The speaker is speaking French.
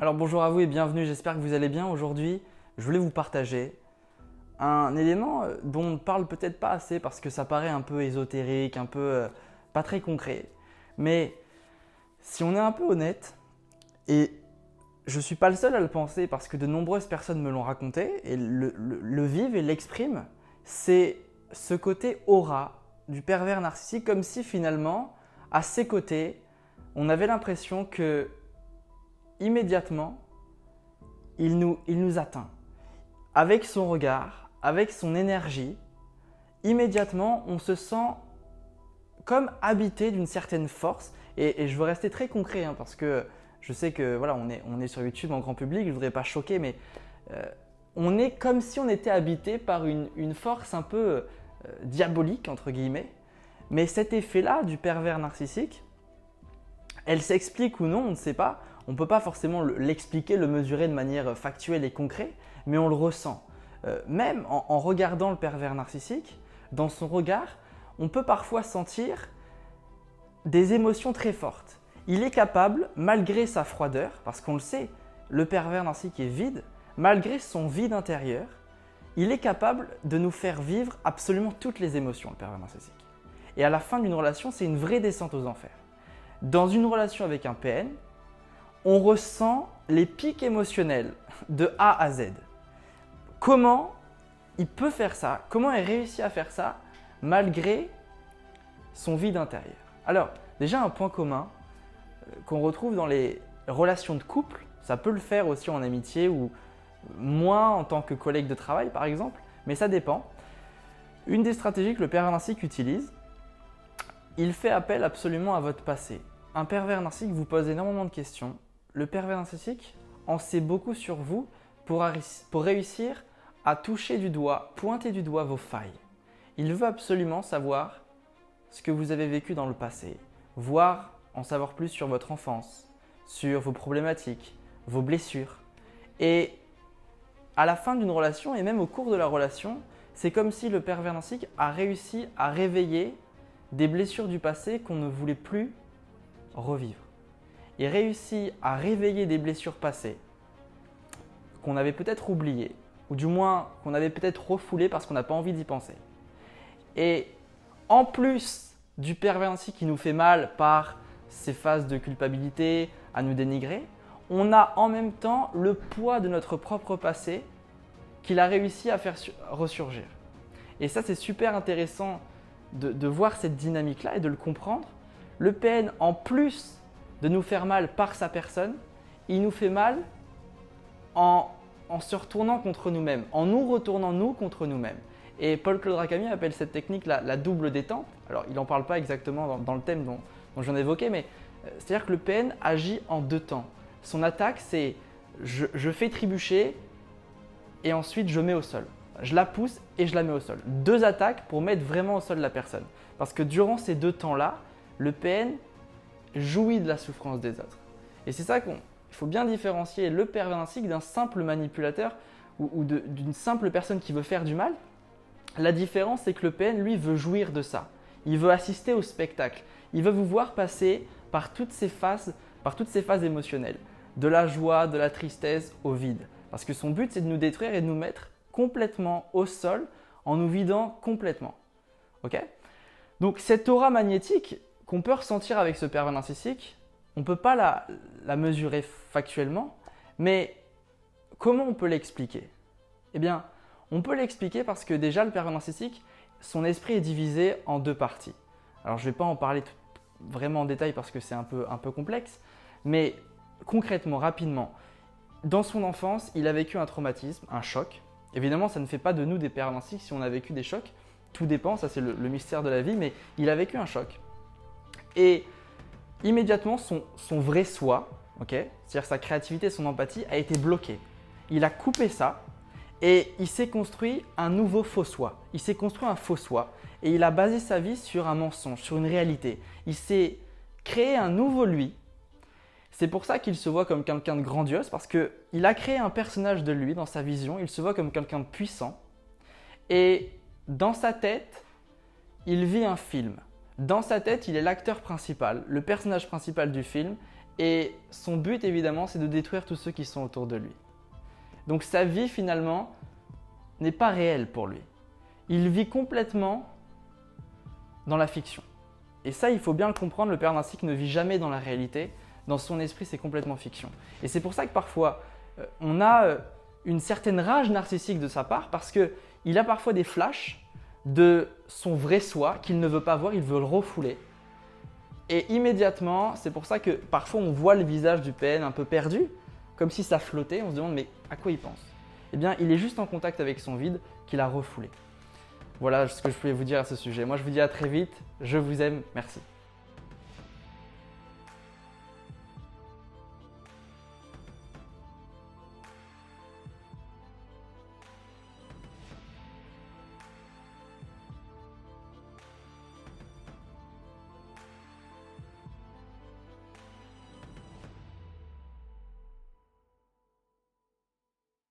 Alors bonjour à vous et bienvenue, j'espère que vous allez bien. Aujourd'hui, je voulais vous partager un élément dont on ne parle peut-être pas assez parce que ça paraît un peu ésotérique, un peu pas très concret. Mais si on est un peu honnête, et je ne suis pas le seul à le penser parce que de nombreuses personnes me l'ont raconté et le vivent et l'expriment, c'est ce côté aura du pervers narcissique, comme si finalement, à ses côtés, on avait l'impression que immédiatement, il nous atteint. Avec son regard, avec son énergie, immédiatement, on se sent comme habité d'une certaine force. Et je veux rester très concret parce que je sais que voilà, on est sur YouTube en grand public, je ne voudrais pas choquer, mais on est comme si on était habité par une force un peu diabolique, entre guillemets. Mais cet effet-là du pervers narcissique, elle s'explique ou non, on ne sait pas. On ne peut pas forcément l'expliquer, le mesurer de manière factuelle et concrète, mais on le ressent. Même en regardant le pervers narcissique, dans son regard, on peut parfois sentir des émotions très fortes. Il est capable, malgré sa froideur, parce qu'on le sait, le pervers narcissique est vide, malgré son vide intérieur, il est capable de nous faire vivre absolument toutes les émotions, le pervers narcissique. Et à la fin d'une relation, c'est une vraie descente aux enfers. Dans une relation avec un PN, on ressent les pics émotionnels de A à Z. Comment il peut faire ça? Comment il réussit à faire ça malgré son vide intérieur? Alors, déjà un point commun qu'on retrouve dans les relations de couple, ça peut le faire aussi en amitié ou moins en tant que collègue de travail par exemple, mais ça dépend. Une des stratégies que le pervers narcissique utilise, il fait appel absolument à votre passé. Un pervers narcissique vous pose énormément de questions. Le pervers narcissique en sait beaucoup sur vous pour réussir à toucher du doigt, pointer du doigt vos failles. Il veut absolument savoir ce que vous avez vécu dans le passé, voire en savoir plus sur votre enfance, sur vos problématiques, vos blessures. Et à la fin d'une relation et même au cours de la relation, c'est comme si le pervers narcissique a réussi à réveiller des blessures du passé qu'on ne voulait plus revivre. Il réussit à réveiller des blessures passées qu'on avait peut-être oubliées, ou du moins qu'on avait peut-être refoulées parce qu'on n'a pas envie d'y penser. Et en plus du pervers narcissique qui nous fait mal par ses phases de culpabilité, à nous dénigrer, on a en même temps le poids de notre propre passé qu'il a réussi à faire ressurgir. Et ça, c'est super intéressant de voir cette dynamique-là et de le comprendre. Le PN, en plus de nous faire mal par sa personne, il nous fait mal en se retournant contre nous-mêmes, en nous retournant nous contre nous-mêmes. Et Paul-Claude Rackamy appelle cette technique la double détente. Alors, il n'en parle pas exactement dans le thème dont j'en ai évoqué, mais c'est-à-dire que le PN agit en deux temps. Son attaque, c'est je fais trébucher et ensuite je mets au sol. Je la pousse et je la mets au sol. Deux attaques pour mettre vraiment au sol la personne. Parce que durant ces deux temps-là, le PN jouit de la souffrance des autres. Et c'est ça qu'il faut bien différencier le pervers narcissique d'un simple manipulateur ou d'une simple personne qui veut faire du mal. La différence, c'est que le PN, lui, veut jouir de ça. Il veut assister au spectacle. Il veut vous voir passer par toutes ces phases émotionnelles. De la joie, de la tristesse au vide. Parce que son but, c'est de nous détruire et de nous mettre complètement au sol en nous vidant complètement. Ok? Donc cette aura magnétique qu'on peut ressentir avec ce pervers narcissique, on ne peut pas la mesurer factuellement, mais comment on peut l'expliquer? Eh bien, on peut l'expliquer parce que déjà le pervers narcissique, son esprit est divisé en deux parties. Alors je ne vais pas en parler vraiment en détail parce que c'est un peu complexe, mais concrètement, rapidement, dans son enfance, il a vécu un traumatisme, un choc. Évidemment, ça ne fait pas de nous des pervers narcissiques si on a vécu des chocs. Tout dépend, ça c'est le mystère de la vie, mais il a vécu un choc. Et immédiatement, son vrai soi, c'est-à-dire sa créativité, son empathie, a été bloquée. Il a coupé ça et il s'est construit un nouveau faux soi. Il s'est construit un faux soi et il a basé sa vie sur un mensonge, sur une réalité. Il s'est créé un nouveau lui. C'est pour ça qu'il se voit comme quelqu'un de grandiose parce qu'il a créé un personnage de lui dans sa vision. Il se voit comme quelqu'un de puissant et dans sa tête, il vit un film. Dans sa tête, il est l'acteur principal, le personnage principal du film Et son but, évidemment, c'est de détruire tous ceux qui sont autour de lui. Donc sa vie, finalement, n'est pas réelle pour lui. Il vit complètement dans la fiction. Et ça, il faut bien le comprendre, le père narcissique ne vit jamais dans la réalité. Dans son esprit, c'est complètement fiction. Et c'est pour ça que parfois, on a une certaine rage narcissique de sa part parce qu'il a parfois des flashs de son vrai soi qu'il ne veut pas voir, il veut le refouler. Et immédiatement, c'est pour ça que parfois on voit le visage du PN un peu perdu, comme si ça flottait, on se demande mais à quoi il pense? Eh bien, il est juste en contact avec son vide qu'il a refoulé. Voilà ce que je voulais vous dire à ce sujet. Moi, je vous dis à très vite, je vous aime, merci.